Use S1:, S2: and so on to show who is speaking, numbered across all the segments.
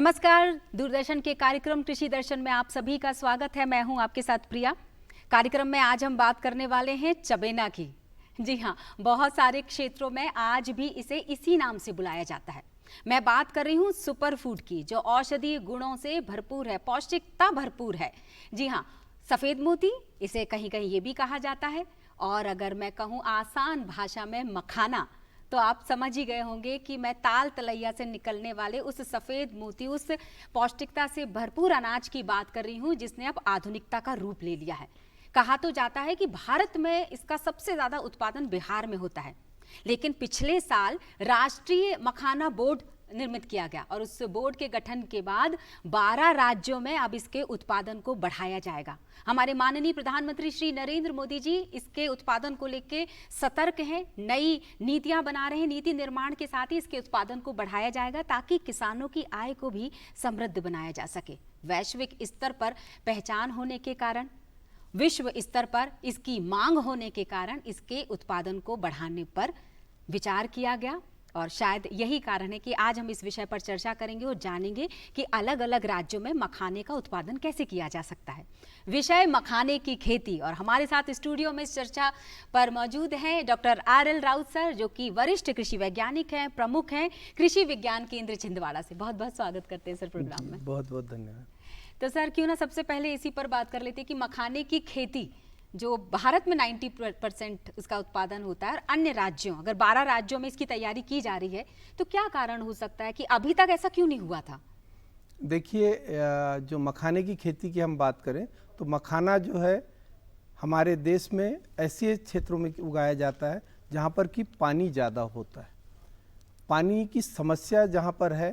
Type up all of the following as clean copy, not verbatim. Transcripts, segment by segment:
S1: नमस्कार, दूरदर्शन के कार्यक्रम कृषि दर्शन में आप सभी का स्वागत है। मैं हूं आपके साथ प्रिया। कार्यक्रम में आज हम बात करने वाले हैं चबेना की। जी हां, बहुत सारे क्षेत्रों में आज भी इसे इसी नाम से बुलाया जाता है। मैं बात कर रही हूं सुपर फूड की, जो औषधीय गुणों से भरपूर है, पौष्टिकता भरपूर है। जी हां, सफेद मोती इसे कहीं कहीं ये भी कहा जाता है, और अगर मैं कहूँ आसान भाषा में मखाना, तो आप समझ ही गए होंगे कि मैं ताल तलैया से निकलने वाले उस सफ़ेद मोती, उस पौष्टिकता से भरपूर अनाज की बात कर रही हूँ, जिसने अब आधुनिकता का रूप ले लिया है। कहा तो जाता है कि भारत में इसका सबसे ज़्यादा उत्पादन बिहार में होता है, लेकिन पिछले साल राष्ट्रीय मखाना बोर्ड निर्मित किया गया और उस बोर्ड के गठन के बाद 12 राज्यों में अब इसके उत्पादन को बढ़ाया जाएगा। हमारे माननीय प्रधानमंत्री श्री नरेंद्र मोदी जी इसके उत्पादन को लेकर सतर्क हैं, नई नीतियां बना रहे हैं। नीति निर्माण के साथ ही इसके उत्पादन को बढ़ाया जाएगा ताकि किसानों की आय को भी समृद्ध बनाया जा सके। वैश्विक स्तर पर पहचान होने के कारण, विश्व स्तर पर इसकी मांग होने के कारण इसके उत्पादन को बढ़ाने पर विचार किया गया, और शायद यही कारण है कि आज हम इस विषय पर चर्चा करेंगे और जानेंगे कि अलग अलग राज्यों में मखाने का उत्पादन कैसे किया जा सकता है। विषय मखाने की खेती, और हमारे साथ स्टूडियो में इस चर्चा पर मौजूद हैं डॉक्टर RL राउत सर, जो कि वरिष्ठ कृषि वैज्ञानिक हैं, प्रमुख हैं कृषि विज्ञान केंद्र छिंदवाड़ा से। बहुत बहुत स्वागत करते हैं सर प्रोग्राम में।
S2: बहुत बहुत धन्यवाद।
S1: तो सर, क्यों ना सबसे पहले इसी पर बात कर लेते हैं कि मखाने की खेती जो भारत में 90% इसका उत्पादन होता है, और अन्य राज्यों, अगर 12 राज्यों में इसकी तैयारी की जा रही है, तो क्या कारण हो सकता है कि अभी तक ऐसा क्यों नहीं हुआ था?
S2: देखिए, जो मखाने की खेती की हम बात करें तो मखाना जो है हमारे देश में ऐसे क्षेत्रों में उगाया जाता है जहाँ पर कि पानी ज़्यादा होता है। पानी की समस्या जहाँ पर है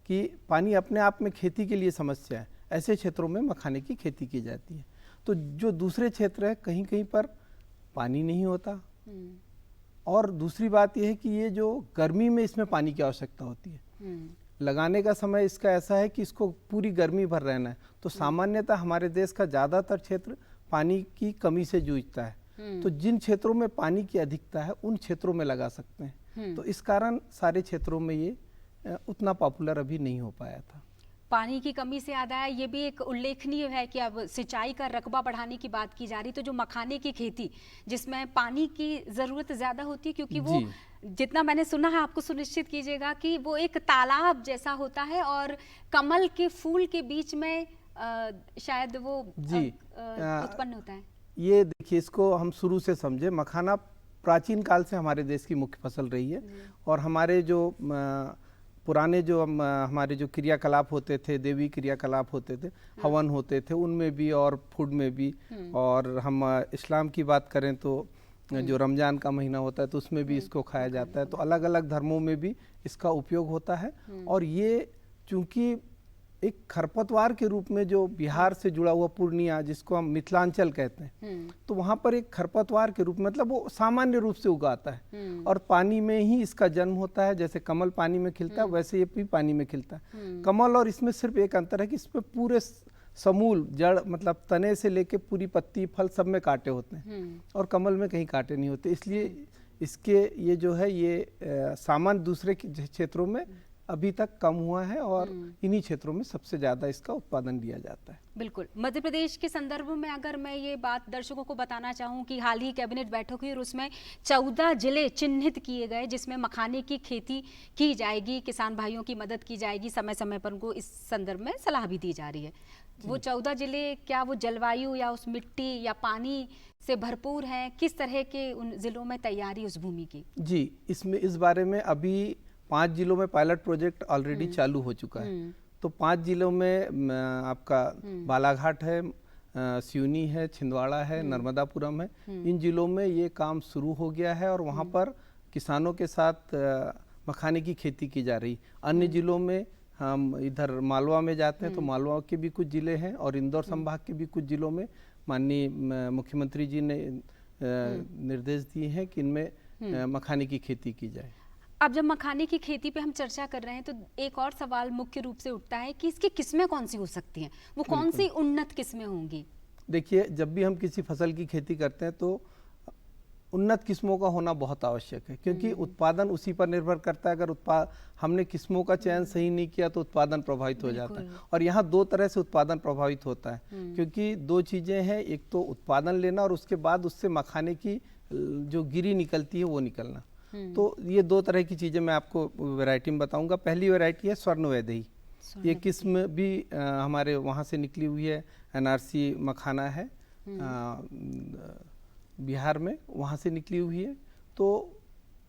S2: कि पानी अपने आप में खेती के लिए समस्या है, ऐसे क्षेत्रों में मखाने की खेती की जाती है। तो जो दूसरे क्षेत्र है कहीं कहीं पर पानी नहीं होता, और दूसरी बात यह है कि ये जो गर्मी में इसमें पानी की आवश्यकता होती है। लगाने का समय इसका ऐसा है कि इसको पूरी गर्मी भर रहना है, तो सामान्यतः हमारे देश का ज़्यादातर क्षेत्र पानी की कमी से जूझता है। तो जिन क्षेत्रों में पानी की अधिकता है उन क्षेत्रों में लगा सकते हैं। तो इस कारण सारे क्षेत्रों में ये उतना पॉपुलर अभी नहीं हो पाया था।
S1: पानी की कमी से याद आया, ये भी एक उल्लेखनीय है कि अब सिंचाई का रकबा बढ़ाने की बात की जा रही, तो जो मखाने की खेती जिसमें पानी की ज़रूरत ज़्यादा होती है, क्योंकि वो जितना मैंने सुना है, आपको सुनिश्चित कीजिएगा कि वो एक तालाब जैसा होता है और कमल के फूल के बीच में शायद वो उत्पन्न होता है।
S2: ये देखिए, इसको हम शुरू से समझे। मखाना प्राचीन काल से हमारे देश की मुख्य फसल रही है, और हमारे जो पुराने जो हमारे जो क्रियाकलाप होते थे, देवी क्रियाकलाप होते थे, हवन होते थे, उनमें भी और फूड में भी। और हम इस्लाम की बात करें तो जो रमज़ान का महीना होता है तो उसमें भी इसको खाया जाता है। तो अलग अलग धर्मों में भी इसका उपयोग होता है। और ये चूँकि एक खरपतवार के रूप में जो बिहार से जुड़ा हुआ पूर्णिया, जिसको हम मिथिलांचल कहते हैं, तो वहाँ पर एक खरपतवार के रूप में, मतलब वो सामान्य रूप से उगाता है, और पानी में ही इसका जन्म होता है। जैसे कमल पानी में खिलता है, वैसे ये भी पानी में खिलता है। कमल और इसमें सिर्फ एक अंतर है कि इसमें पूरे समूल जड़, मतलब तने से लेके पूरी पत्ती फल सब में कांटे होते हैं, और कमल में कहीं कांटे नहीं होते। इसलिए इसके ये जो है ये सामान्य दूसरे क्षेत्रों में अभी तक कम हुआ है, और इन्हीं क्षेत्रों में सबसे ज़्यादा इसका उत्पादन लिया जाता है।
S1: बिल्कुल। मध्य प्रदेश के संदर्भ में अगर मैं ये बात दर्शकों को बताना चाहूँ कि हाल ही कैबिनेट बैठक हुई और उसमें 14 जिले चिन्हित किए गए जिसमें मखाने की खेती की जाएगी, किसान भाइयों की मदद की जाएगी, समय समय पर उनको इस संदर्भ में सलाह भी दी जा रही है। वो 14 जिले, क्या वो जलवायु या उस मिट्टी या पानी से भरपूर हैं? किस तरह के उन जिलों में तैयारी उस भूमि की?
S2: जी, इसमें इस बारे में अभी 5 जिलों में पायलट प्रोजेक्ट ऑलरेडी चालू हो चुका है। तो 5 जिलों में आपका बालाघाट है, सिवनी है, छिंदवाड़ा है, नर्मदापुरम है। इन जिलों में ये काम शुरू हो गया है, और वहाँ पर किसानों के साथ मखाने की खेती की जा रही। अन्य जिलों में हम इधर मालवा में जाते हैं तो मालवा के भी कुछ जिले हैं, और इंदौर संभाग के भी कुछ जिलों में माननीय मुख्यमंत्री जी ने निर्देश दिए हैं कि इनमें मखाने की खेती की जाए।
S1: अब जब मखाने की खेती पे हम चर्चा कर रहे हैं तो एक और सवाल मुख्य रूप से उठता है कि इसकी किस्में कौन सी हो सकती हैं, वो कौन सी उन्नत किस्में होंगी?
S2: देखिए, जब भी हम किसी फसल की खेती करते हैं तो उन्नत किस्मों का होना बहुत आवश्यक है, क्योंकि उत्पादन उसी पर निर्भर करता है। अगर हमने किस्मों का चयन सही नहीं किया तो उत्पादन प्रभावित हो जाता है। और यहाँ दो तरह से उत्पादन प्रभावित होता है, क्योंकि दो चीज़ें हैं, एक तो उत्पादन लेना और उसके बाद उससे मखाने की जो गिरी निकलती है वो निकलना। तो ये दो तरह की चीज़ें मैं आपको वैरायटी में बताऊंगा। पहली वैरायटी है स्वर्ण वैदेही। ये किस्म भी हमारे वहाँ से निकली हुई है, NRC मखाना है बिहार में, वहाँ से निकली हुई है। तो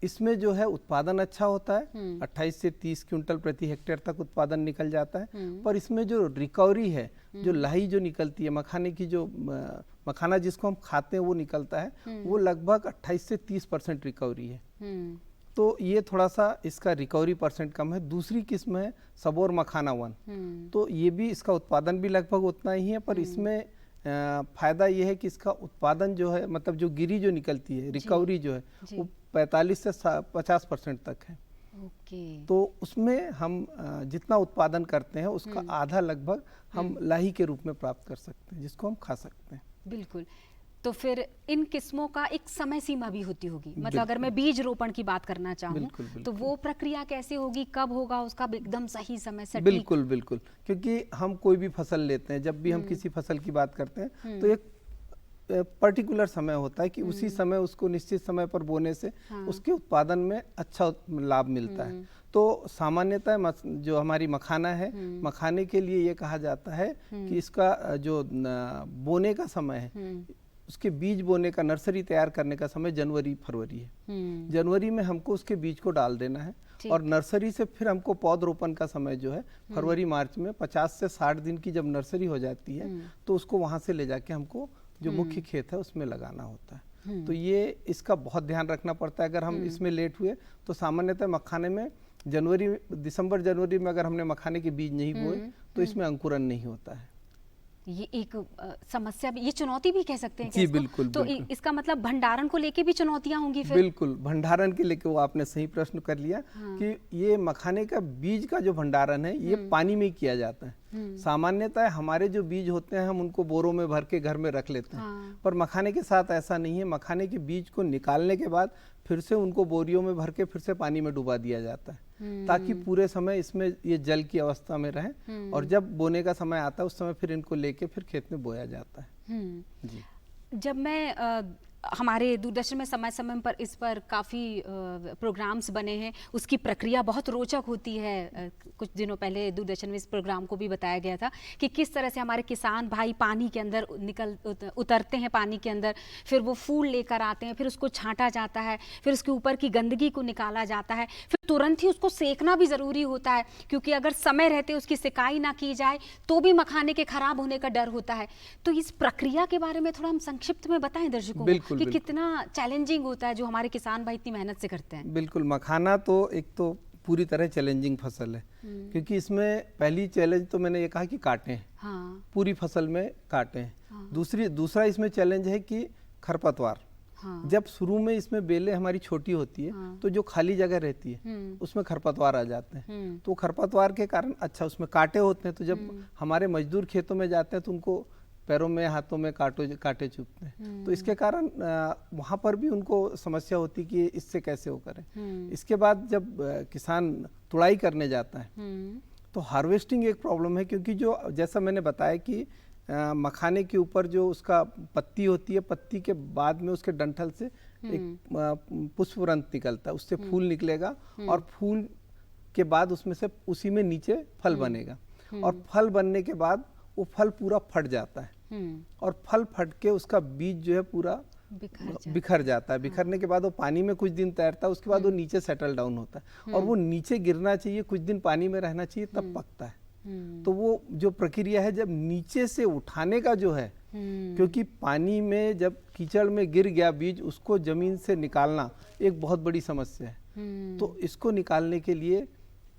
S2: इसमें जो है उत्पादन अच्छा होता है, 28 से 30 क्विंटल प्रति हेक्टेयर तक उत्पादन निकल जाता है। पर इसमें जो रिकवरी है, जो लाही जो निकलती है मखाने की, जो मखाना जिसको हम खाते हैं वो निकलता है, वो लगभग 28 से 30% रिकवरी है। तो ये थोड़ा सा इसका रिकवरी परसेंट कम है। दूसरी किस्म है सबोर मखाना 1। तो ये भी, इसका उत्पादन भी लगभग उतना ही है, पर इसमें फायदा ये है कि इसका उत्पादन जो है, मतलब जो गिरी जो निकलती है, रिकवरी जो है वो 45 से 50% तक है। तो उसमें हम जितना उत्पादन करते हैं उसका आधा लगभग हम लाही के रूप में प्राप्त कर सकते हैं, जिसको हम खा सकते हैं।
S1: बिल्कुल। तो फिर इन किस्मों का एक समय सीमा भी होती होगी, मतलब अगर मैं बीज रोपण की बात करना चाहूँ तो वो प्रक्रिया कैसे होगी, कब होगा उसका एकदम सही समय सटीक?
S2: बिल्कुल बिल्कुल, क्योंकि हम कोई भी फसल लेते हैं, जब भी हम किसी फसल की बात करते हैं तो एक पर्टिकुलर समय होता है कि उसी समय उसको निश्चित समय पर बोने से उसके उत्पादन में अच्छा लाभ मिलता है। तो सामान्यतः जो हमारी मखाना है, मखाने के लिए ये कहा जाता है कि इसका जो बोने का समय है, उसके बीज बोने का, नर्सरी तैयार करने का समय जनवरी फरवरी है। जनवरी में हमको उसके बीज को डाल देना है और नर्सरी से फिर हमको पौधरोपण का समय जो है फरवरी मार्च में 50 से 60 दिन की जब नर्सरी हो जाती है तो उसको वहाँ से ले जाके हमको जो मुख्य खेत है उसमें लगाना होता है। तो ये इसका बहुत ध्यान रखना पड़ता है। अगर हम इसमें लेट हुए तो सामान्यतः मखाने में दिसंबर जनवरी में अगर हमने मखाने के बीज नहीं बोए तो इसमें अंकुरन नहीं होता है।
S1: ये एक समस्या भी, ये चुनौती भी कह सकते हैं
S2: जी बिल्कुल।
S1: तो बिल्कुल। इसका मतलब भंडारण को लेके भी चुनौतियां होंगी फिर?
S2: बिल्कुल, भंडारण के लेके वो आपने सही प्रश्न कर लिया कि ये मखाने का बीज का जो भंडारण है ये पानी में किया जाता है। सामान्यतः हमारे जो बीज होते हैं हम उनको बोरों में भर के घर में रख लेते हैं, पर मखाने के साथ ऐसा नहीं है। मखाने के बीज को निकालने के बाद फिर से उनको बोरियों में भर के फिर से पानी में डुबा दिया जाता है ताकि पूरे समय इसमें ये जल की अवस्था में रहे और जब बोने का समय आता है उस समय फिर इनको लेके फिर खेत में बोया जाता है। जी।
S1: जब मैं हमारे दूरदर्शन में समय समय पर इस पर काफ़ी प्रोग्राम्स बने हैं, उसकी प्रक्रिया बहुत रोचक होती है। कुछ दिनों पहले दूरदर्शन में इस प्रोग्राम को भी बताया गया था कि किस तरह से हमारे किसान भाई पानी के अंदर उतरते हैं, पानी के अंदर, फिर वो फूल लेकर आते हैं, फिर उसको छांटा जाता है, फिर उसके ऊपर की गंदगी को निकाला जाता है, फिर तुरंत ही उसको सेकना भी ज़रूरी होता है, क्योंकि अगर समय रहते उसकी सिकाई ना की जाए तो भी मखाने के खराब होने का डर होता है। तो इस प्रक्रिया के बारे में थोड़ा हम संक्षिप्त में बताएं दर्शकों को कि कितना चैलेंजिंग होता है जो हमारे किसान भाई इतनी मेहनत से करते हैं।
S2: बिल्कुल, मखाना तो एक तो पूरी तरह चैलेंजिंग फसल है, क्योंकि इसमें पहली चैलेंज तो मैंने ये कहा कि काटें, पूरी फसल में काटें। दूसरा इसमें चैलेंज है कि खरपतवार। जब शुरू में इसमें बेलें हमारी छोटी होती है तो जो खाली जगह रहती है उसमें खरपतवार आ जाते हैं। तो खरपतवार के कारण अच्छा उसमें कांटे होते हैं, तो जब हमारे मजदूर खेतों में जाते हैं तो उनको पैरों में हाथों में कांटे चुभते हैं। तो इसके कारण वहाँ पर भी उनको समस्या होती कि इससे कैसे वो करें। इसके बाद जब किसान तुड़ाई करने जाता है तो हार्वेस्टिंग एक प्रॉब्लम है, क्योंकि जो जैसा मैंने बताया कि मखाने के ऊपर जो उसका पत्ती होती है, पत्ती के बाद में उसके डंठल से एक पुष्परंत निकलता है, उससे फूल निकलेगा और फूल के बाद उसमें से उसी में नीचे फल बनेगा और फल बनने के बाद वो फल पूरा फट जाता है और फल फट के उसका बीज जो है पूरा बिखर जाता है। बिखरने के बाद वो पानी में कुछ दिन तैरता है, उसके बाद वो नीचे सेटल डाउन होता है और वो नीचे गिरना चाहिए, कुछ दिन पानी में रहना चाहिए, तब पकता है। तो वो जो प्रक्रिया है जब नीचे से उठाने का जो है, क्योंकि पानी में जब कीचड़ में गिर गया बीज, उसको जमीन से निकालना एक बहुत बड़ी समस्या है। तो इसको निकालने के लिए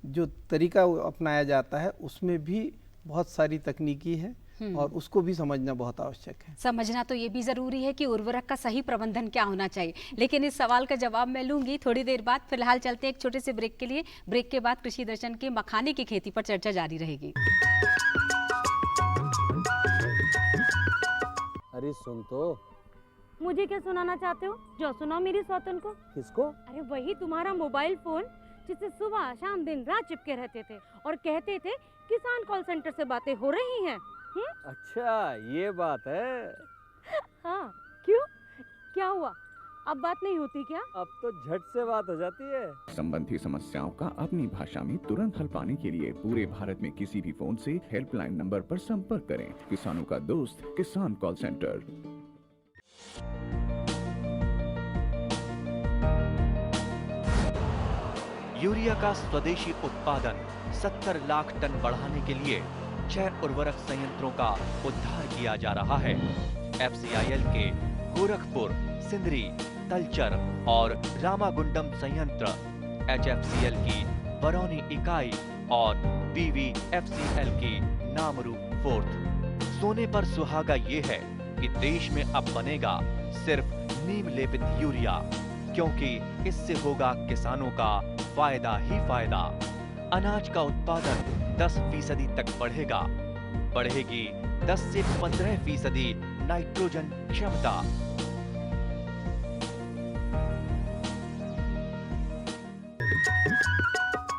S2: जो तरीका अपनाया जाता है उसमें भी बहुत सारी तकनीकी है और उसको भी समझना बहुत आवश्यक है।
S1: समझना तो ये भी जरूरी है कि उर्वरक का सही प्रबंधन क्या होना चाहिए, लेकिन इस सवाल का जवाब मैं लूंगी थोड़ी देर बाद। फिलहाल चलते हैं एक छोटे से ब्रेक के लिए। ब्रेक के बाद कृषि दर्शन के मखाने की खेती पर चर्चा जारी रहेगी।
S3: अरे सुन तो, मुझे क्या सुनाना चाहते हो? जो सुनाओ मेरी सौतन को।
S4: किसको?
S3: अरे वही तुम्हारा मोबाइल फोन जिससे सुबह शाम दिन रात चिपके रहते थे और कहते थे किसान कॉल सेंटर से बातें हो रही हैं।
S4: अच्छा ये बात है।
S3: हाँ, क्यों? क्या हुआ? अब बात नहीं होती क्या?
S4: अब तो झट से बात हो जाती है।
S5: संबंधी समस्याओं का अपनी भाषा में तुरंत हल पाने के लिए पूरे भारत में किसी भी फोन से हेल्पलाइन नंबर पर संपर्क करें। किसानों का दोस्त किसान कॉल सेंटर।
S6: यूरिया का स्वदेशी उत्पादन 70 लाख टन बढ़ाने के लिए 6 उर्वरक संयंत्रों का उद्धार किया जा रहा है। FCIL के गोरखपुर, सिंदरी, तलचर और रामागुंडम संयंत्र, HFCL की बरौनी इकाई और BVFCL की नामरू फोर्थ। सोने पर सुहागा ये है कि देश में अब बनेगा सिर्फ नीम लेपित यूरिया, क्योंकि इससे होगा किसानों का फायदा ही फायदा। अनाज का उत्पादन 10% तक बढ़ेगा। बढ़ेगी 10 से 15% नाइट्रोजन क्षमता।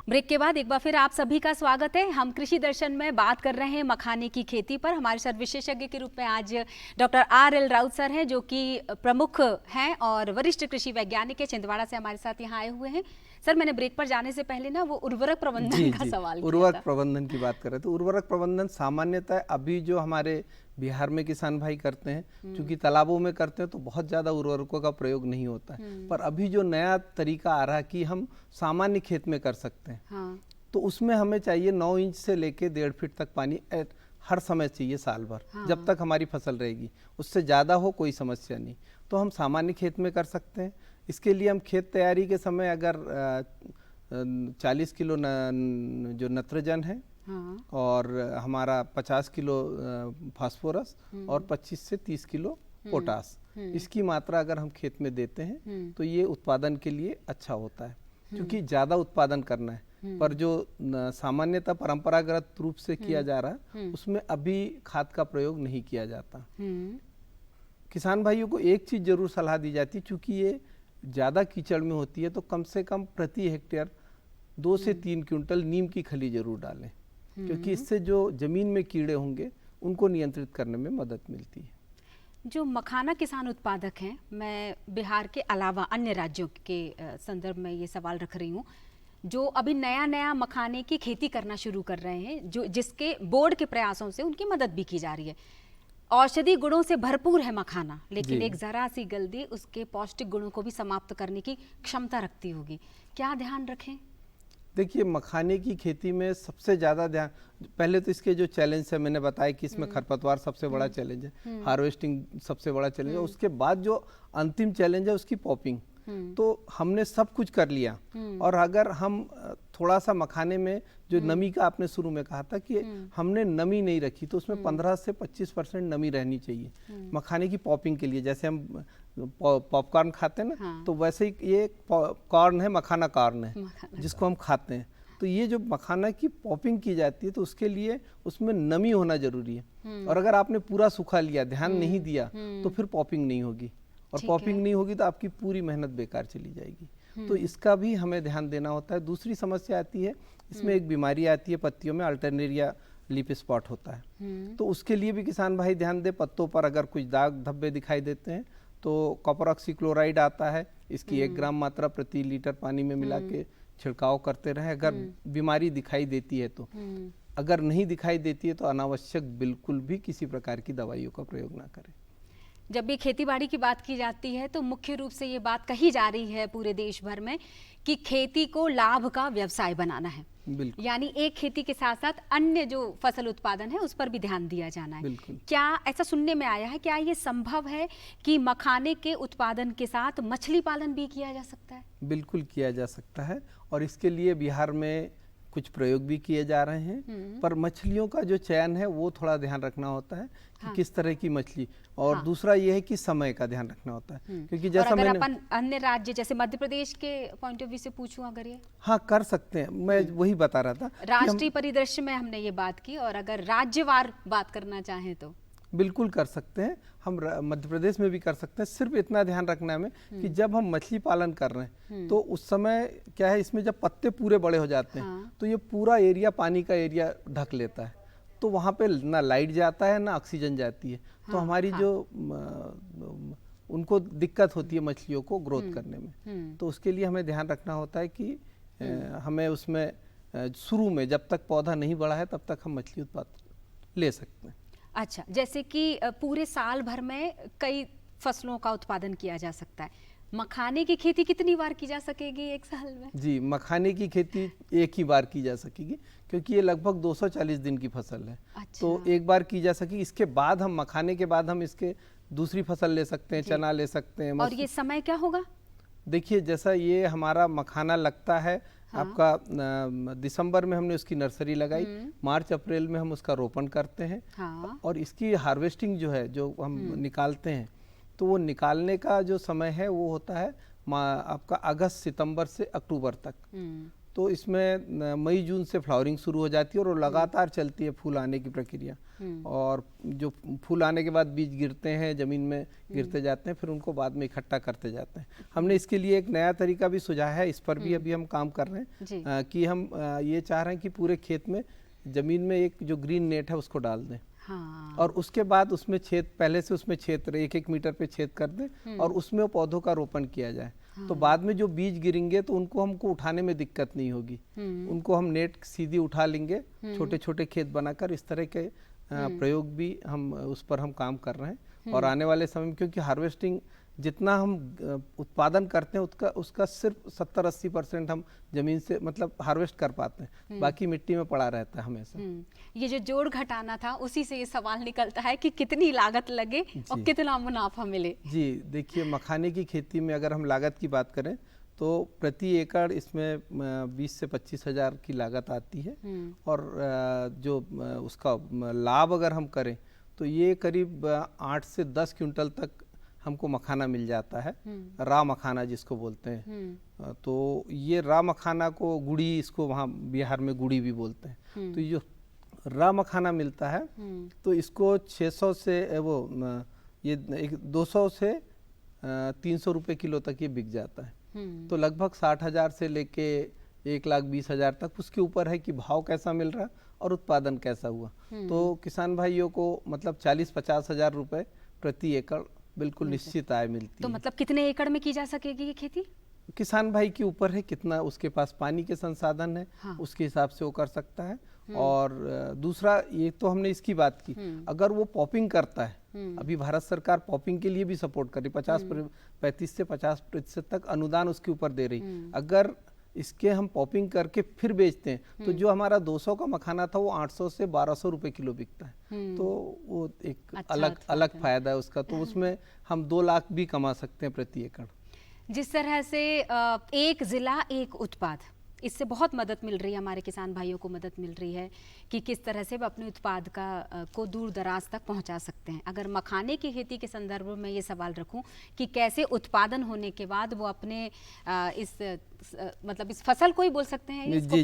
S1: ब्रेक के बाद एक बार फिर आप सभी का स्वागत है। हम कृषि दर्शन में बात कर रहे हैं मखाने की खेती पर। हमारे साथ विशेषज्ञ के रूप में आज डॉक्टर RL राउत सर हैं, जो कि प्रमुख हैं और वरिष्ठ कृषि वैज्ञानिक है, छिंदवाड़ा से हमारे साथ यहाँ आए हुए हैं। सर, मैंने ब्रेक पर जाने से पहले ना वो उर्वरक प्रबंधन का सवाल किया
S2: उर्वरक
S1: था।
S2: प्रबंधन की बात कर रहे थे। तो उर्वरक प्रबंधन सामान्यतः अभी जो हमारे बिहार में किसान भाई करते हैं, क्योंकि तालाबों में करते हैं तो बहुत ज़्यादा उर्वरकों का प्रयोग नहीं होता है। पर अभी जो नया तरीका आ रहा है कि हम सामान्य खेत में कर सकते हैं,
S1: हाँ।
S2: तो उसमें हमें चाहिए 9 इंच से लेके 1.5 फीट तक पानी हर समय चाहिए, साल भर।
S1: हाँ।
S2: जब तक हमारी फसल रहेगी, उससे ज़्यादा हो कोई समस्या नहीं। तो हम सामान्य खेत में कर सकते हैं। इसके लिए हम खेत तैयारी के समय अगर 40 किलो जो नत्रजन है,
S1: हाँ।
S2: और हमारा 50 किलो फास्फोरस और 25 से 30 किलो पोटास, इसकी मात्रा अगर हम खेत में देते हैं तो ये उत्पादन के लिए अच्छा होता है, क्योंकि ज़्यादा उत्पादन करना है। पर जो सामान्यतः परंपरागत रूप से किया जा रहा है, उसमें अभी खाद का प्रयोग नहीं किया जाता। किसान भाइयों को एक चीज़ जरूर सलाह दी जाती है, चूँकि ये ज़्यादा कीचड़ में होती है, तो कम से कम प्रति हेक्टेयर 2 से 3 क्विंटल नीम की खली जरूर डालें, क्योंकि इससे जो जमीन में कीड़े होंगे उनको नियंत्रित करने में मदद मिलती है।
S1: जो मखाना किसान उत्पादक हैं, मैं बिहार के अलावा अन्य राज्यों के संदर्भ में ये सवाल रख रही हूँ, जो अभी नया नया मखाने की खेती करना शुरू कर रहे हैं, जो जिसके बोर्ड के प्रयासों से उनकी मदद भी की जा रही है। औषधि गुणों से भरपूर है मखाना, लेकिन एक जरा सी गलती उसके पौष्टिक गुणों को भी समाप्त करने की क्षमता रखती होगी। क्या ध्यान रखें?
S2: देखिए, मखाने की खेती में सबसे ज़्यादा ध्यान, पहले तो इसके जो चैलेंज है मैंने बताया कि इसमें खरपतवार सबसे बड़ा चैलेंज है, हार्वेस्टिंग सबसे बड़ा चैलेंज है, उसके बाद जो अंतिम चैलेंज है उसकी पॉपिंग। तो हमने सब कुछ कर लिया, और अगर हम थोड़ा सा मखाने में जो नमी का आपने शुरू में कहा था कि हमने नमी नहीं रखी, तो उसमें 15 से 25% नमी रहनी चाहिए मखाने की पॉपिंग के लिए। जैसे हम पॉपकॉर्न खाते हैं ना,
S1: हाँ।
S2: तो वैसे ही ये कॉर्न है, मखाना कॉर्न है, जिसको हम खाते हैं। तो ये जो मखाना की पॉपिंग की जाती है, तो उसके लिए उसमें नमी होना जरूरी है। और अगर आपने पूरा सूखा लिया, ध्यान नहीं दिया, तो फिर पॉपिंग नहीं होगी, और पॉपिंग नहीं होगी तो आपकी पूरी मेहनत बेकार चली जाएगी। तो इसका भी हमें ध्यान देना होता है। दूसरी समस्या आती है, इसमें एक बीमारी आती है पत्तियों में, अल्टरनेरिया लीफ स्पॉट होता है। तो उसके लिए भी किसान भाई ध्यान दे। पत्तों पर अगर कुछ दाग धब्बे दिखाई देते हैं तो कॉपर ऑक्सीक्लोराइड आता है, इसकी 1 ग्राम मात्रा प्रति लीटर पानी में मिला के छिड़काव करते रहे अगर बीमारी दिखाई देती है तो। अगर नहीं दिखाई देती है तो अनावश्यक बिल्कुल भी किसी प्रकार की दवाइयों का प्रयोग ना करें।
S1: जब भी खेतीबाड़ी की बात की जाती है तो मुख्य रूप से ये बात कही जा रही है पूरे देश भर में कि खेती को लाभ का व्यवसाय बनाना है।
S2: बिल्कुल।
S1: यानी एक खेती के साथ साथ अन्य जो फसल उत्पादन है उस पर भी ध्यान दिया जाना है।
S2: बिल्कुल।
S1: क्या ऐसा सुनने में आया है, क्या ये संभव है कि मखाने के उत्पादन के साथ मछली पालन भी किया जा सकता है?
S2: बिल्कुल किया जा सकता है, और इसके लिए बिहार में कुछ प्रयोग भी किए जा रहे हैं। पर मछलियों का जो चयन है वो थोड़ा ध्यान रखना होता है कि
S1: हाँ।
S2: किस तरह की मछली, और दूसरा ये है कि समय का ध्यान रखना होता है, क्योंकि जैसा
S1: और अगर
S2: मैंने
S1: अपन अन्य राज्य जैसे मध्य प्रदेश के पॉइंट ऑफ व्यू से पूछूं, अगर ये
S2: हाँ कर सकते हैं, मैं वही बता रहा था कि
S1: राष्ट्रीय परिदृश्य में हमने ये बात की, और अगर राज्यवार बात करना चाहें तो
S2: बिल्कुल कर सकते हैं। हम मध्य प्रदेश में भी कर सकते हैं। सिर्फ इतना ध्यान रखना है हमें कि जब हम मछली पालन कर रहे हैं तो उस समय क्या है, इसमें जब पत्ते पूरे बड़े हो जाते हैं तो ये पूरा एरिया, पानी का एरिया ढक लेता है, तो वहाँ पे ना लाइट जाता है ना ऑक्सीजन जाती है, तो हमारी जो उनको दिक्कत होती है मछलियों को ग्रोथ करने में। तो उसके लिए हमें ध्यान रखना होता है कि हमें उसमें शुरू में जब तक पौधा नहीं बढ़ा है तब तक हम मछली उत्पादन ले सकते हैं।
S1: अच्छा, जैसे कि पूरे साल भर में कई फसलों का उत्पादन किया जा सकता है, मखाने की खेती कितनी बार की जा सकेगी एक साल में?
S2: जी, मखाने की खेती एक ही बार की जा सकेगी, क्योंकि ये लगभग 240 दिन की फसल है।
S1: अच्छा।
S2: तो एक बार की जा सकेगी। इसके बाद हम मखाने के बाद हम इसके दूसरी फसल ले सकते हैं, चना ले सकते हैं।
S1: और ये समय क्या होगा?
S2: देखिए, जैसा ये हमारा मखाना लगता है आपका दिसंबर में हमने उसकी नर्सरी लगाई, मार्च अप्रैल में हम उसका रोपण करते हैं और इसकी हार्वेस्टिंग जो है, जो हम निकालते हैं, तो वो निकालने का जो समय है वो होता है आपका अगस्त सितंबर से अक्टूबर तक। तो इसमें मई जून से फ्लावरिंग शुरू हो जाती है और वो लगातार चलती है फूल आने की प्रक्रिया। और जो फूल आने के बाद बीज गिरते हैं, ज़मीन में गिरते जाते हैं, फिर उनको बाद में इकट्ठा करते जाते हैं। हमने इसके लिए एक नया तरीका भी सुझाया है, इस पर भी अभी हम काम कर रहे हैं कि हम ये चाह रहे हैं कि पूरे खेत में ज़मीन में एक जो ग्रीन नेट है उसको डाल दें।
S1: हाँ।
S2: और उसके बाद उसमें छेद, पहले से उसमें छेद 1-1 मीटर पे छेद कर दें और उसमें पौधों का रोपण किया जाए। तो बाद में जो बीज गिरेंगे तो उनको हमको उठाने में दिक्कत नहीं होगी, उनको हम नेट सीधी उठा लेंगे, छोटे छोटे खेत बनाकर। इस तरह के प्रयोग भी हम उस पर हम काम कर रहे हैं। और आने वाले समय में, क्योंकि हार्वेस्टिंग जितना हम उत्पादन करते हैं उसका सिर्फ 70-80% हम जमीन से मतलब हार्वेस्ट कर पाते हैं, बाकी मिट्टी में पड़ा रहता है हमेशा।
S1: ये जो जोड़ घटाना था, उसी से ये सवाल निकलता है कि कितनी लागत लगे और कितना मुनाफा मिले।
S2: जी, देखिए, मखाने की खेती में अगर हम लागत की बात करें तो प्रति एकड़ इसमें 20 से 25 हज़ार की लागत आती है। और जो उसका लाभ अगर हम करें तो ये करीब 8 से 10 क्विंटल तक हमको मखाना मिल जाता है, रा मखाना जिसको बोलते हैं। तो ये रा मखाना को गुड़ी, इसको वहाँ बिहार में गुड़ी भी बोलते हैं। तो ये जो रा मखाना मिलता है तो इसको 600 से वो ये 200 से 300 रुपये किलो तक ये बिक जाता है। तो लगभग 60,000 से लेके 1,20,000 तक, उसके ऊपर है कि भाव कैसा मिल रहा और उत्पादन कैसा हुआ। तो किसान भाइयों को मतलब 40-50 हज़ार रुपये प्रति एकड़ बिल्कुल निश्चित आय मिलती
S1: तो
S2: है।
S1: मतलब कितने एकड़ में की जा सकेगी ये खेती?
S2: किसान भाई के ऊपर है, कितना उसके पास पानी के संसाधन है, उसके हिसाब से वो कर सकता है। और दूसरा, ये तो हमने इसकी बात की, अगर वो पॉपिंग करता है, अभी भारत सरकार पॉपिंग के लिए भी सपोर्ट कर रही, 35 से 50% तक अनुदान उसके ऊपर दे रही। अगर इसके हम पॉपिंग करके फिर बेचते हैं तो जो हमारा 200 का मखाना था वो 800 से 1200 रुपए किलो बिकता है। तो वो एक अलग फायदा है उसका। तो उसमें हम 2 लाख भी कमा सकते हैं प्रति एकड़।
S1: जिस तरह से एक जिला एक उत्पाद, इससे बहुत मदद मिल रही है, हमारे किसान भाइयों को मदद मिल रही है कि किस तरह से वो अपने उत्पाद को दूर दराज तक पहुंचा सकते हैं। अगर मखाने की खेती के संदर्भ में ये सवाल रखूं कि कैसे उत्पादन होने के बाद वो अपने मतलब इस फसल को ही बोल सकते हैं, इसको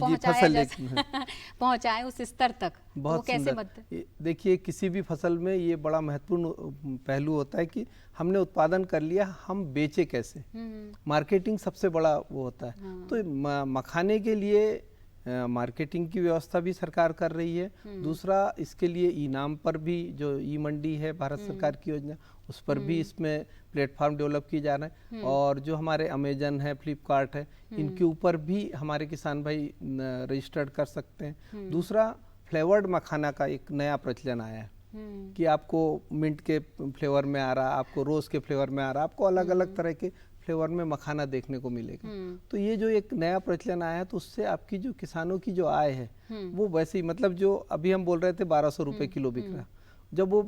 S1: पहुंचाए उस स्तर तक,
S2: बहुत
S1: वो कैसे मदद?
S2: देखिए, किसी भी फसल में ये बड़ा महत्वपूर्ण पहलू होता है कि हमने उत्पादन कर लिया, हम बेचे कैसे, मार्केटिंग सबसे बड़ा वो होता है। तो मखाने के लिए मार्केटिंग की व्यवस्था भी सरकार कर रही है। दूसरा, इसके लिए इनाम पर भी, जो ई मंडी है भारत सरकार की योजना, उस पर भी इसमें प्लेटफॉर्म डेवलप किए जा रहे हैं। और जो हमारे अमेजन है, फ्लिपकार्ट है, इनके ऊपर भी हमारे किसान भाई रजिस्टर्ड कर सकते हैं। दूसरा, फ्लेवर्ड मखाना का एक नया प्रचलन आया है कि आपको मिंट के फ्लेवर में आ रहा, आपको रोज के फ्लेवर में आ रहा, आपको अलग अलग तरह के फ्लेवर में मखाना देखने को मिलेगा। तो ये जो एक नया प्रचलन आया है, तो उससे आपकी जो किसानों की जो आय है वो वैसे ही, मतलब जो अभी हम बोल रहे थे 1200 रुपये किलो बिक रहा, जब वो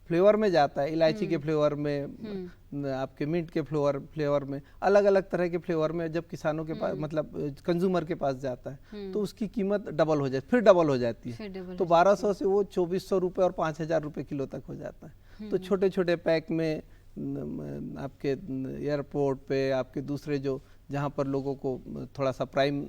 S2: फ्लेवर में जाता है, इलायची के फ्लेवर में, आपके मिंट के फ्लेवर में, अलग अलग तरह के फ्लेवर में जब किसानों के पास मतलब कंज्यूमर के पास जाता है तो उसकी कीमत डबल हो जाती, फिर डबल हो जाती है। तो 1200 से वो 2400 रुपये और 5000 रुपये किलो तक हो जाता है। तो छोटे छोटे पैक में आपके एयरपोर्ट पे, आपके दूसरे जो जहाँ पर लोगों को थोड़ा सा प्राइम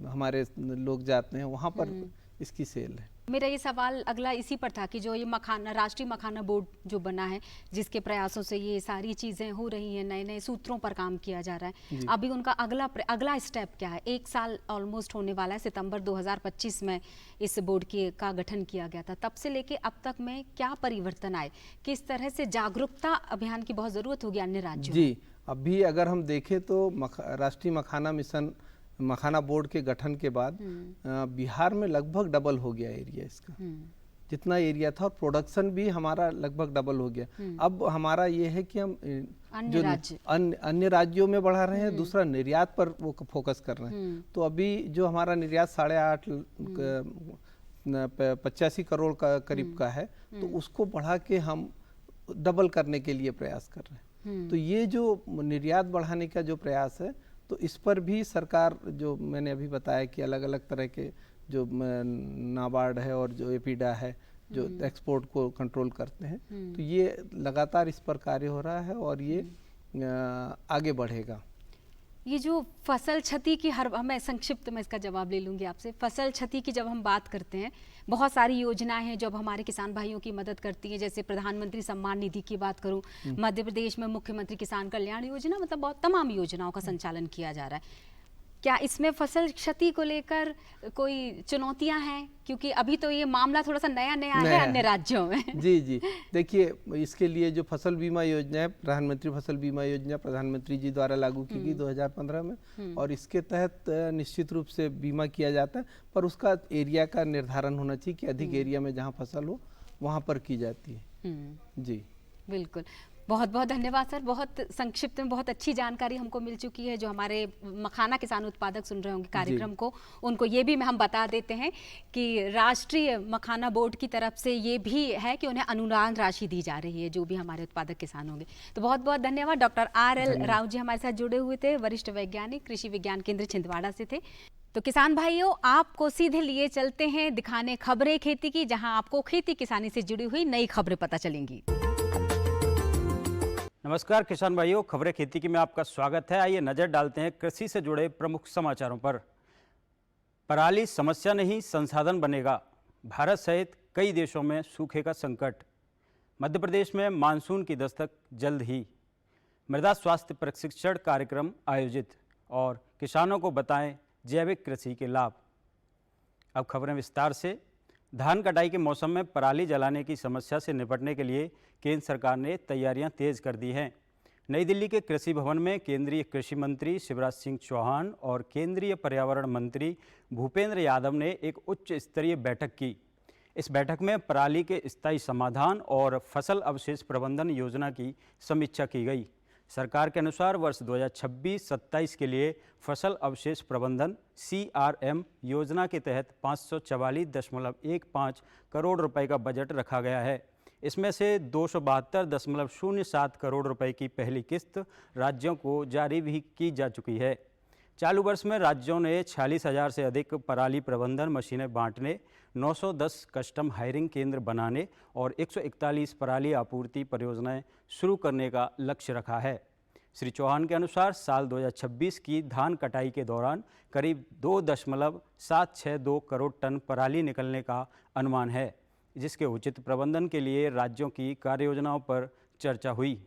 S2: हमारे लोग जाते हैं, वहाँ पर इसकी सेल है।
S1: मेरा ये सवाल अगला इसी पर था कि जो ये मखाना राष्ट्रीय मखाना बोर्ड जो बना है, जिसके प्रयासों से ये सारी चीज़ें हो रही हैं, नए नए सूत्रों पर काम किया जा रहा है, अभी उनका अगला स्टेप क्या है? 1 साल ऑलमोस्ट होने वाला है, सितंबर 2025 में इस बोर्ड का गठन किया गया था। तब से लेके अब तक में क्या परिवर्तन आए? किस तरह से जागरूकता अभियान की बहुत ज़रूरत होगी अन्य राज्यों में?
S2: जी, अभी अगर हम देखें तो राष्ट्रीय मखाना मिशन, मखाना बोर्ड के गठन के बाद बिहार में लगभग डबल हो गया एरिया इसका, जितना एरिया था, और प्रोडक्शन भी हमारा लगभग डबल हो गया। अब हमारा ये है कि हम अन्य राज्यों में बढ़ा रहे हैं, दूसरा निर्यात पर वो फोकस कर रहे हैं। तो अभी जो हमारा निर्यात 85 करोड़ का करीब का है, तो उसको बढ़ा के हम डबल करने के लिए प्रयास कर रहे हैं। तो ये जो निर्यात बढ़ाने का जो प्रयास है, तो इस पर भी सरकार, जो मैंने अभी बताया कि अलग अलग तरह के जो नाबार्ड है और जो एपीडा है, जो एक्सपोर्ट को कंट्रोल करते हैं, तो ये लगातार इस पर कार्य हो रहा है और ये आगे बढ़ेगा।
S1: ये जो फसल क्षति की मैं संक्षिप्त में इसका जवाब ले लूँगी आपसे। फसल क्षति की जब हम बात करते हैं, बहुत सारी योजनाएं हैं जो हमारे किसान भाइयों की मदद करती हैं, जैसे प्रधानमंत्री सम्मान निधि की बात करूं, मध्य प्रदेश में मुख्यमंत्री किसान कल्याण योजना, मतलब बहुत तमाम योजनाओं का संचालन किया जा रहा है। क्या इसमें फसल क्षति को लेकर कोई चुनौतियां हैं? क्योंकि अभी तो ये मामला थोड़ा सा नया है अन्य राज्यों में।
S2: जी, देखिए, इसके लिए जो फसल बीमा योजना है, प्रधानमंत्री फसल बीमा योजना प्रधानमंत्री जी द्वारा लागू की गई 2015 में, और इसके तहत निश्चित रूप से बीमा किया जाता है, पर उसका एरिया का निर्धारण होना चाहिए कि अधिक एरिया में जहाँ फसल हो वहाँ पर की जाती है। जी
S1: बिल्कुल, बहुत बहुत धन्यवाद सर। बहुत संक्षिप्त में बहुत अच्छी जानकारी हमको मिल चुकी है। जो हमारे मखाना किसान उत्पादक सुन रहे होंगे कार्यक्रम को, उनको ये भी हम बता देते हैं कि राष्ट्रीय मखाना बोर्ड की तरफ से ये भी है कि उन्हें अनुदान राशि दी जा रही है, जो भी हमारे उत्पादक किसान होंगे। तो बहुत बहुत धन्यवाद। डॉक्टर RL राव जी हमारे साथ जुड़े हुए थे, वरिष्ठ वैज्ञानिक, कृषि विज्ञान केंद्र छिंदवाड़ा से थे। तो किसान भाइयों, आपको सीधे लिए चलते हैं दिखाने खबरें खेती की, जहां आपको खेती किसानी से जुड़ी हुई नई खबरें पता चलेंगी।
S7: नमस्कार किसान भाइयों, खबरें खेती की में आपका स्वागत है। आइए नजर डालते हैं कृषि से जुड़े प्रमुख समाचारों पर। पराली समस्या नहीं, संसाधन बनेगा। भारत सहित कई देशों में सूखे का संकट। मध्य प्रदेश में मानसून की दस्तक जल्द ही। मृदा स्वास्थ्य प्रशिक्षण कार्यक्रम आयोजित, और किसानों को बताएं जैविक कृषि के लाभ। अब खबरें विस्तार से। धान कटाई के मौसम में पराली जलाने की समस्या से निपटने के लिए केंद्र सरकार ने तैयारियां तेज कर दी हैं। नई दिल्ली के कृषि भवन में केंद्रीय कृषि मंत्री शिवराज सिंह चौहान और केंद्रीय पर्यावरण मंत्री भूपेंद्र यादव ने एक उच्च स्तरीय बैठक की। इस बैठक में पराली के स्थायी समाधान और फसल अवशेष प्रबंधन योजना की समीक्षा की गई। सरकार के अनुसार वर्ष 2026-27 के लिए फसल अवशेष प्रबंधन CRM योजना के तहत 544.15 करोड़ रुपए का बजट रखा गया है। इसमें से 272.07 करोड़ रुपए की पहली किस्त राज्यों को जारी भी की जा चुकी है। चालू वर्ष में राज्यों ने 46,000 से अधिक पराली प्रबंधन मशीनें बांटने, 910 कस्टम हायरिंग केंद्र बनाने और 141 पराली आपूर्ति परियोजनाएं शुरू करने का लक्ष्य रखा है। श्री चौहान के अनुसार साल 2026 की धान कटाई के दौरान करीब 2.762 करोड़ टन पराली निकलने का अनुमान है, जिसके उचित प्रबंधन के लिए राज्यों की कार्य योजनाओं पर चर्चा हुई।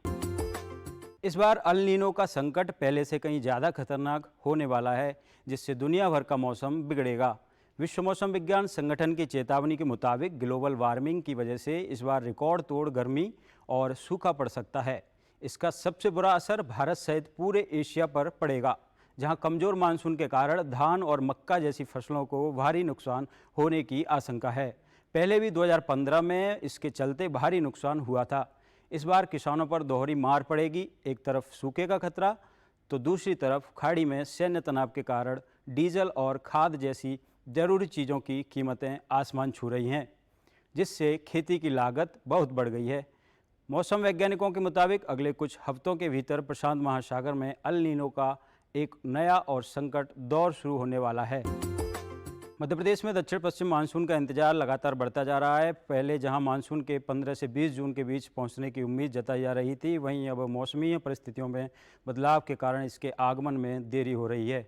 S7: इस बार अल नीनो का संकट पहले से कहीं ज़्यादा खतरनाक होने वाला है, जिससे दुनिया भर का मौसम बिगड़ेगा। विश्व मौसम विज्ञान संगठन की चेतावनी के मुताबिक ग्लोबल वार्मिंग की वजह से इस बार रिकॉर्ड तोड़ गर्मी और सूखा पड़ सकता है। इसका सबसे बुरा असर भारत सहित पूरे एशिया पर पड़ेगा, जहां कमज़ोर मानसून के कारण धान और मक्का जैसी फसलों को भारी नुकसान होने की आशंका है। पहले भी 2015 में इसके चलते भारी नुकसान हुआ था। इस बार किसानों पर दोहरी मार पड़ेगी। एक तरफ सूखे का खतरा, तो दूसरी तरफ खाड़ी में सैन्य तनाव के कारण डीजल और खाद जैसी ज़रूरी चीज़ों की कीमतें आसमान छू रही हैं, जिससे खेती की लागत बहुत बढ़ गई है। मौसम वैज्ञानिकों के मुताबिक अगले कुछ हफ्तों के भीतर प्रशांत महासागर में अल नीनो का एक नया और संकट दौर शुरू होने वाला है। मध्य प्रदेश में दक्षिण पश्चिम मानसून का इंतजार लगातार बढ़ता जा रहा है। पहले जहां मानसून के 15 से 20 जून के बीच पहुंचने की उम्मीद जताई जा रही थी, वहीं अब मौसमी परिस्थितियों में बदलाव के कारण इसके आगमन में देरी हो रही है।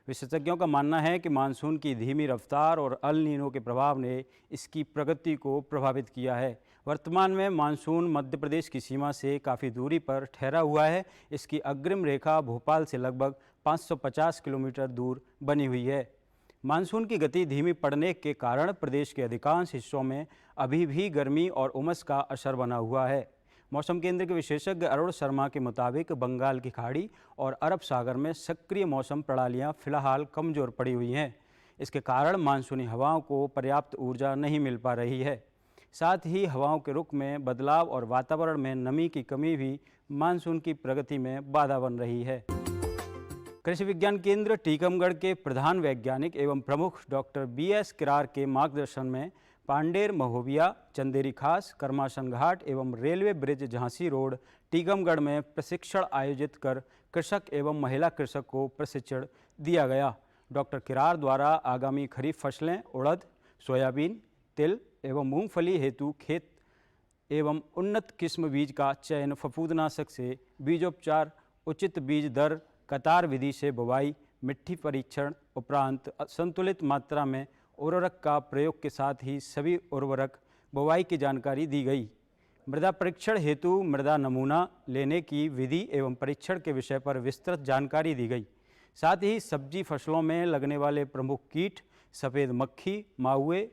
S7: विशेषज्ञों का मानना है कि मानसून की धीमी रफ्तार और अल नीनो के प्रभाव ने इसकी प्रगति को प्रभावित किया है। वर्तमान में मानसून मध्य प्रदेश की सीमा से काफ़ी दूरी पर ठहरा हुआ है। इसकी अग्रिम रेखा भोपाल से लगभग 550 किलोमीटर दूर बनी हुई है। मानसून की गति धीमी पड़ने के कारण प्रदेश के अधिकांश हिस्सों में अभी भी गर्मी और उमस का असर बना हुआ है। मौसम केंद्र के विशेषज्ञ अरुण शर्मा के मुताबिक बंगाल की खाड़ी और अरब सागर में सक्रिय मौसम प्रणालियां फिलहाल कमज़ोर पड़ी हुई हैं। इसके कारण मानसूनी हवाओं को पर्याप्त ऊर्जा नहीं मिल पा रही है। साथ ही हवाओं के रुख में बदलाव और वातावरण में नमी की कमी भी मानसून की प्रगति में बाधा बन रही है। कृषि विज्ञान केंद्र टीकमगढ़ के प्रधान वैज्ञानिक एवं प्रमुख डॉक्टर BS किरार के मार्गदर्शन में पांडेर, महोबिया, चंदेरी खास, करमासन घाट एवं railway bridge Jhansi road Tikamgarh में प्रशिक्षण आयोजित कर कृषक एवं महिला कृषक को प्रशिक्षण दिया गया। डॉक्टर किरार द्वारा आगामी खरीफ फसलें उड़द, सोयाबीन, तिल एवं मूंगफली हेतु खेत एवं उन्नत किस्म बीज का चयन, फफूंदनाशक से बीजोपचार, उचित बीज दर, कतार विधि से बुवाई, मिट्टी परीक्षण उपरांत संतुलित मात्रा में उर्वरक का प्रयोग के साथ ही सभी उर्वरक बुवाई की जानकारी दी गई। मृदा परीक्षण हेतु मृदा नमूना लेने की विधि एवं परीक्षण के विषय पर विस्तृत जानकारी दी गई। साथ ही सब्जी फसलों में लगने वाले प्रमुख कीट, सफ़ेद मक्खी, माहुए,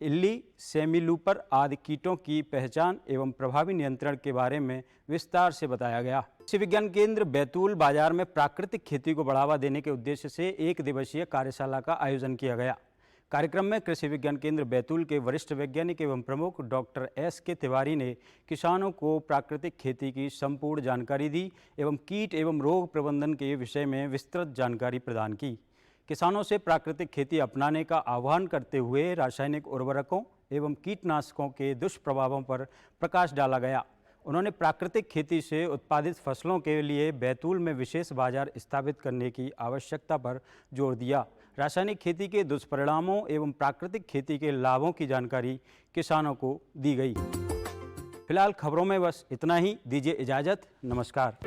S7: इल्ली, सेमीलूपर आदि कीटों की पहचान एवं प्रभावी नियंत्रण के बारे में विस्तार से बताया गया। कृषि विज्ञान केंद्र बैतूल बाजार में प्राकृतिक खेती को बढ़ावा देने के उद्देश्य से 1 दिवसीय कार्यशाला का आयोजन किया गया। कार्यक्रम में कृषि विज्ञान केंद्र बैतूल के वरिष्ठ वैज्ञानिक एवं प्रमुख डॉक्टर SK तिवारी ने किसानों को प्राकृतिक खेती की संपूर्ण जानकारी दी एवं कीट एवं रोग प्रबंधन के विषय में विस्तृत जानकारी प्रदान की। किसानों से प्राकृतिक खेती अपनाने का आह्वान करते हुए रासायनिक उर्वरकों एवं कीटनाशकों के दुष्प्रभावों पर प्रकाश डाला गया। उन्होंने प्राकृतिक खेती से उत्पादित फसलों के लिए बैतूल में विशेष बाजार स्थापित करने की आवश्यकता पर जोर दिया। रासायनिक खेती के दुष्परिणामों एवं प्राकृतिक खेती के लाभों की जानकारी किसानों को दी गई। फिलहाल खबरों में बस इतना ही। दीजिए इजाज़त। नमस्कार।